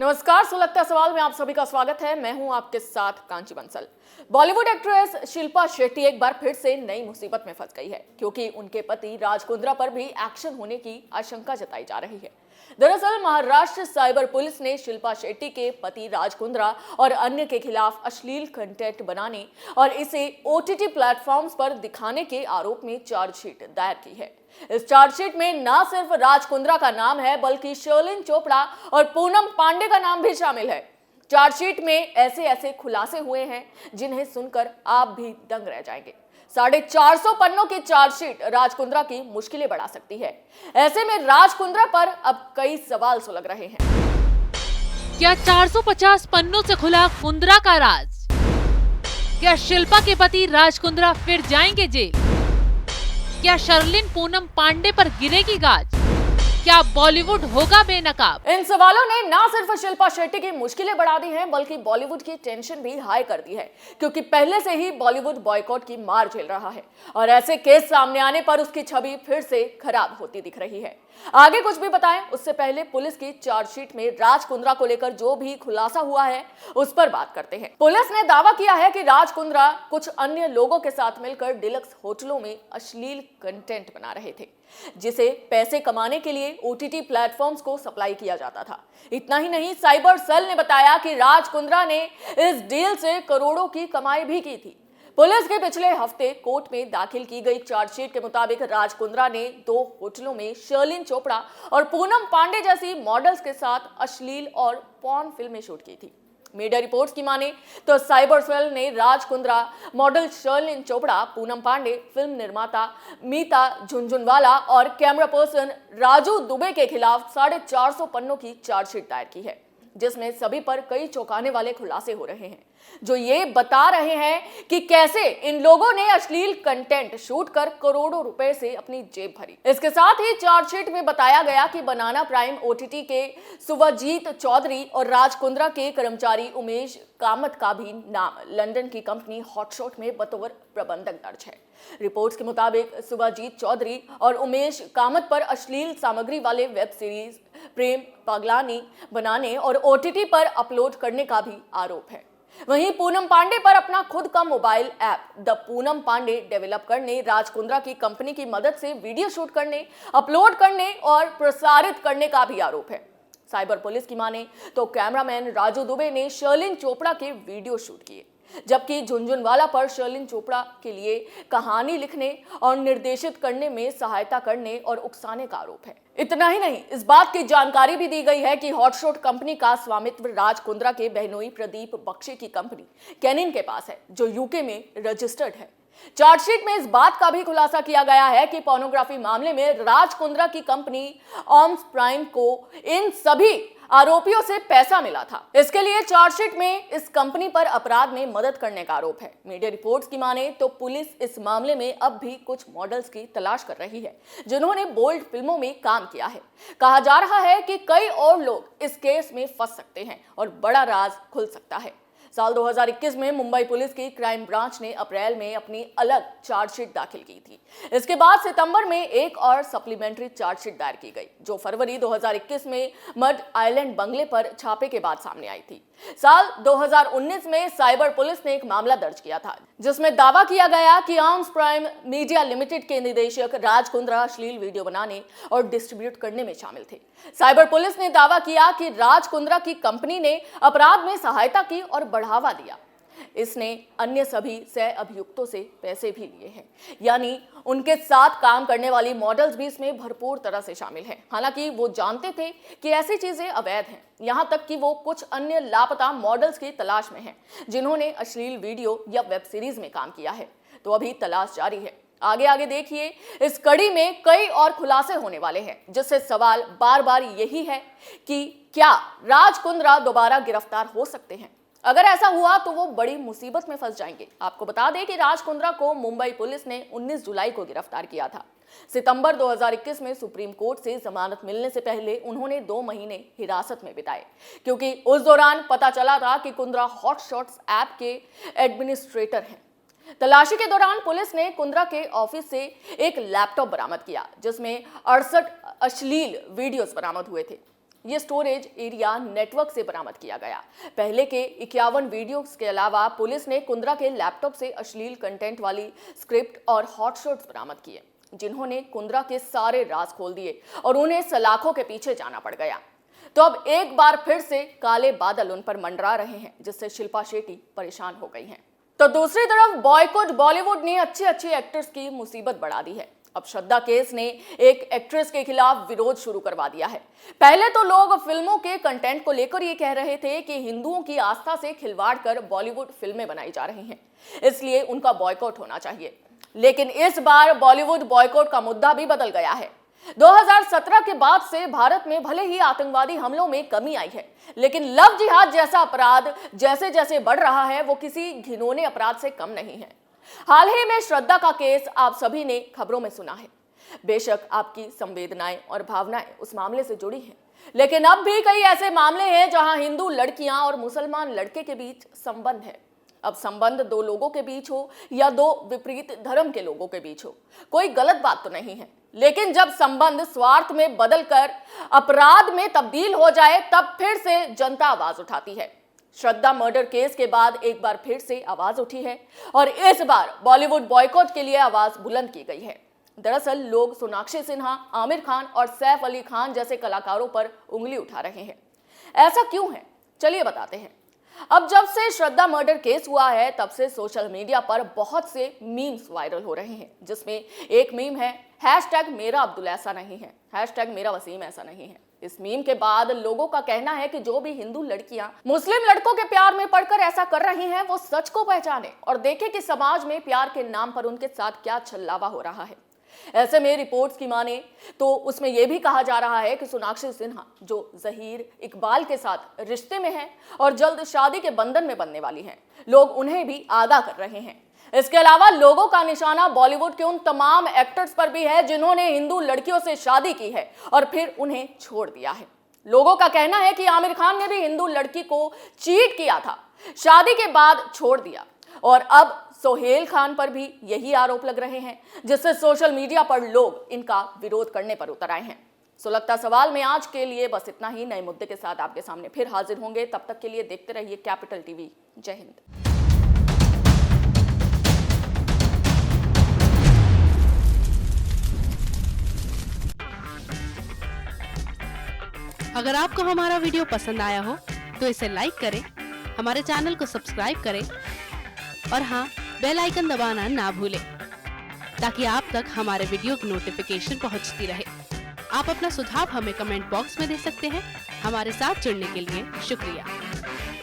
नमस्कार, सुलगता सवाल में आप सभी का स्वागत है। मैं हूं आपके साथ कांची बंसल। बॉलीवुड एक्ट्रेस शिल्पा शेट्टी एक बार फिर से नई मुसीबत में फंस गई है, क्योंकि उनके पति राज कुंद्रा पर भी एक्शन होने की आशंका जताई जा रही है। दरअसल महाराष्ट्र साइबर पुलिस ने शिल्पा शेट्टी के पति राज कुंद्रा और अन्य के खिलाफ अश्लील कंटेंट बनाने और इसे ओटीटी प्लेटफॉर्म्स पर दिखाने के आरोप में चार्जशीट दायर की है। इस चार्जशीट में न सिर्फ राज कुंद्रा का नाम है, बल्कि शर्लिन चोपड़ा और पूनम पांडे का नाम भी शामिल है। चार्जशीट में ऐसे ऐसे खुलासे हुए हैं जिन्हें सुनकर आप भी दंग रह जाएंगे। 450 पन्नों की चार्जशीट राज कुंद्रा की मुश्किलें बढ़ा सकती है। ऐसे में राज कुंद्रा पर अब कई सवाल सुलग रहे हैं। क्या 450 पन्नों से खुला कुंद्रा का राज? क्या शिल्पा के पति राज कुंद्रा फिर जाएंगे जेल? क्या शर्लिन पूनम पांडे पर गिरेगी गाज? क्या बॉलीवुड होगा बेनकाब? इन सवालों ने न सिर्फ शिल्पा शेट्टी की मुश्किलें बढ़ा दी हैं, बल्कि बॉलीवुड की टेंशन भी हाई कर दी है, क्योंकि पहले से ही बॉलीवुड बॉयकॉट की मार झेल रहा है और ऐसे केस सामने आने पर उसकी छवि फिर से खराब होती दिख रही है। आगे कुछ भी बताएं उससे पहले पुलिस की चार्जशीट में राज कुंद्रा को लेकर जो भी खुलासा हुआ है उस पर बात करते हैं। पुलिस ने दावा किया है कि राज कुंद्रा कुछ अन्य लोगों के साथ मिलकर डिलक्स होटलों में अश्लील कंटेंट बना रहे थे, जिसे पैसे कमाने के लिए ओटीटी प्लेटफॉर्म्स को सप्लाई किया जाता था। इतना ही नहीं, साइबर सेल ने बताया कि राज कुंद्रा ने इस डील से करोड़ों की कमाई भी की थी। पुलिस के पिछले हफ्ते कोर्ट में दाखिल की गई चार्जशीट के मुताबिक राज कुंद्रा ने 2 होटलों में शर्लिन चोपड़ा और पूनम पांडे जैसी मॉडल्स के साथ अश्लील और पॉर्न फिल्में शूट की थी। मीडिया रिपोर्ट्स की माने तो साइबर सेल ने राज कुंद्रा, मॉडल शर्लिन चोपड़ा, पूनम पांडे, फिल्म निर्माता मीता झुनझुनवाला और कैमरा पर्सन राजू दुबे के खिलाफ 450 पन्नों की चार्जशीट दायर की है, जिसमें सभी पर कई चौंकाने वाले खुलासे हो रहे हैं, जो ये बता रहे हैं कि कैसे इन लोगों ने अश्लील कंटेंट शूट कर करोड़ों रुपए से अपनी जेब भरी। इसके साथ ही चार्जशीट में बताया गया कि बनाना प्राइम ओटीटी के सुभाजीत चौधरी और राज कुंद्रा के कर्मचारी उमेश कामत का भी नाम लंदन की कंपनी हॉटशॉट में बतौर प्रबंधक दर्ज है। रिपोर्ट्स के मुताबिक सुभाजीत चौधरी और उमेश कामत पर अश्लील सामग्री वाले वेब सीरीज प्रेम पगलानी बनाने और ओटीटी पर अपलोड करने का भी आरोप है। वहीं पूनम पांडे पर अपना खुद का mobile app the Poonam Pandey develop करने, राज कुंद्रा की कंपनी की मदद से वीडियो शूट करने, अपलोड करने और प्रसारित करने का भी आरोप है। साइबर पुलिस की माने तो कैमरामैन राजू दुबे ने शर्लिन चोपड़ा के वीडियो शूट किए, जबकि झुनझुनवाला पर शर्लिन चोपड़ा के लिए कहानी लिखने और निर्देशित करने में सहायता करने और उकसाने का आरोप है। इतना ही नहीं, इस बात की जानकारी भी दी गई है कि हॉटशॉट कंपनी का स्वामित्व राज कुंद्रा के बहनोई प्रदीप बख्शी की कंपनी कैनिन के पास है, जो यूके में रजिस्टर्ड है। चार्जशीट में इस बात का भी खुलासा किया गया है कि पोर्नोग्राफी मामले में राज कुंद्रा की कंपनी ऑम्स प्राइम को इन सभी आरोपियों से पैसा मिला था। इसके लिए चार्जशीट में इस कंपनी पर अपराध में मदद करने का आरोप है। मीडिया रिपोर्ट्स की माने तो पुलिस इस मामले में अब भी कुछ मॉडल्स की तलाश कर रही है, जिन्होंने बोल्ड फिल्मों में काम किया है। कहा जा रहा है कि कई और लोग इस केस में फंस सकते हैं और बड़ा राज खुल सकता है। साल 2021 में मुंबई पुलिस की क्राइम ब्रांच ने अप्रैल में अपनी अलग चार्जशीट दाखिल की थी। इसके बाद सितंबर में एक और सप्लीमेंट्री चार्जशीट दायर की गई, जो फरवरी 2021 में मड आइलैंड बंगले पर छापे के बाद सामने आई थी। साल 2019 में साइबर पुलिस ने एक मामला दर्ज किया था, जिसमें दावा किया गया कि ऑम्स प्राइम मीडिया लिमिटेड के निदेशक राज कुंद्रा अश्लील वीडियो बनाने और डिस्ट्रीब्यूट करने में शामिल थे। साइबर पुलिस ने दावा किया कि राज कुंद्रा की कंपनी ने अपराध में सहायता की और बढ़ावा दिया। इसने अन्य सभी सह अभियुक्तों से पैसे भी लिए हैं, यानी उनके साथ काम करने वाली मॉडल्स भी इसमें भरपूर तरह से शामिल हैं। हालांकि वो जानते थे कि ऐसी चीजें अवैध हैं, यहाँ तक कि वो कुछ अन्य लापता मॉडल्स की तलाश में हैं, जिन्होंने अश्लील वीडियो या वेब सीरीज में काम किया है। तो अभी तलाश जारी है। आगे आगे देखिए, इस कड़ी में कई और खुलासे होने वाले हैं, जिससे सवाल बार बार यही है कि क्या राज कुंद्रा दोबारा गिरफ्तार हो सकते हैं। अगर ऐसा हुआ तो वो बड़ी मुसीबत में फंस जाएंगे। आपको बता दें कि राज कुंद्रा को मुंबई पुलिस ने 19 जुलाई को गिरफ्तार किया था। सितंबर 2021 में सुप्रीम कोर्ट से जमानत मिलने से पहले उन्होंने 2 महीने हिरासत में बिताए, क्योंकि उस दौरान पता चला था कि कुंद्रा हॉटशॉट्स ऐप के एडमिनिस्ट्रेटर हैं। तलाशी के दौरान पुलिस ने कुंद्रा के ऑफिस से एक लैपटॉप बरामद किया, जिसमें 68 अश्लील वीडियोस बरामद हुए थे। ये स्टोरेज एरिया नेटवर्क से बरामद किया गया। पहले के 51 वीडियोस के अलावा पुलिस ने कुंद्रा के लैपटॉप से अश्लील कंटेंट वाली स्क्रिप्ट और हॉटशॉट्स बरामद किए, जिन्होंने कुंद्रा के सारे राज खोल दिए और उन्हें सलाखों के पीछे जाना पड़ गया। तो अब एक बार फिर से काले बादल उन पर मंडरा रहे हैं, जिससे शिल्पा शेट्टी परेशान हो गई हैं। तो दूसरी तरफ बॉयकॉट बॉलीवुड ने अच्छे एक्टर्स की मुसीबत बढ़ा दी है। अब श्रद्धा केस ने एक एक्ट्रेस के खिलाफ विरोध शुरू करवा दिया है। पहले तो लोग फिल्मों के कंटेंट को लेकर ये कह रहे थे कि हिंदुओं की आस्था से खिलवाड़ कर बॉलीवुड फिल्में बनाई जा रही हैं, इसलिए उनका बॉयकॉट होना चाहिए। लेकिन इस बार बॉलीवुड बॉयकॉट का मुद्दा भी बदल गया है। 2017 के बाद से भारत में भले ही आतंकवादी हमलों में कमी आई है, लेकिन लव जिहाद जैसा अपराध जैसे जैसे बढ़ रहा है वो किसी घिनौने अपराध से कम नहीं है। हाल ही में श्रद्धा का केस आप सभी ने खबरों में सुना है। बेशक आपकी संवेदनाएं और भावनाएं उस मामले से जुड़ी हैं, लेकिन अब भी कई ऐसे मामले हैं जहां हिंदू लड़कियां और मुसलमान लड़के के बीच संबंध है। अब संबंध दो लोगों के बीच हो या दो विपरीत धर्म के लोगों के बीच हो, कोई गलत बात तो नहीं है। लेकिन जब संबंध स्वार्थ में बदलकर अपराध में तब्दील हो जाए, तब फिर से जनता आवाज उठाती है। श्रद्धा मर्डर केस के बाद एक बार फिर से आवाज उठी है और इस बार बॉलीवुड बॉयकॉट के लिए आवाज बुलंद की गई है। दरअसल लोग सोनाक्षी सिन्हा, आमिर खान और सैफ अली खान जैसे कलाकारों पर उंगली उठा रहे हैं। ऐसा क्यों है, चलिए बताते हैं। अब जब से श्रद्धा मर्डर केस हुआ है, तब से सोशल मीडिया पर बहुत से मीम्स वायरल हो रहे हैं, जिसमें एक मीम है #मेरा अब्दुल ऐसा नहीं है, #मेरा वसीम ऐसा नहीं है। इस मीम के बाद लोगों का कहना है कि जो भी हिंदू लड़कियां मुस्लिम लड़कों के प्यार में पड़कर ऐसा कर रही हैं, वो सच को पहचाने और देखें कि समाज में प्यार के नाम पर उनके साथ क्या छल्लावा हो रहा है। ऐसे में रिपोर्ट्स की माने तो उसमें यह भी कहा जा रहा है कि सोनाक्षी सिन्हा, जो जहीर इकबाल के साथ रिश्ते में है और जल्द शादी के बंधन में बनने वाली हैं, लोग उन्हें भी आगाह कर रहे हैं। इसके अलावा लोगों का निशाना बॉलीवुड के उन तमाम एक्टर्स पर भी है जिन्होंने हिंदू लड़कियों से शादी की है और फिर उन्हें छोड़ दिया है। लोगों का कहना है कि आमिर खान ने भी हिंदू लड़की को चीट किया था, शादी के बाद छोड़ दिया, और अब सोहेल खान पर भी यही आरोप लग रहे हैं, जिससे सोशल मीडिया पर लोग इनका विरोध करने पर उतर आए हैं। सुलगता सवाल में आज के लिए बस इतना ही। नए मुद्दे के साथ आपके सामने फिर हाजिर होंगे, तब तक के लिए देखते रहिए कैपिटल टीवी। जय हिंद। अगर आपको हमारा वीडियो पसंद आया हो तो इसे लाइक करें, हमारे चैनल को सब्सक्राइब करें और हाँ, बेल आइकन दबाना ना भूलें ताकि आप तक हमारे वीडियो की नोटिफिकेशन पहुंचती रहे। आप अपना सुझाव हमें कमेंट बॉक्स में दे सकते हैं। हमारे साथ जुड़ने के लिए शुक्रिया।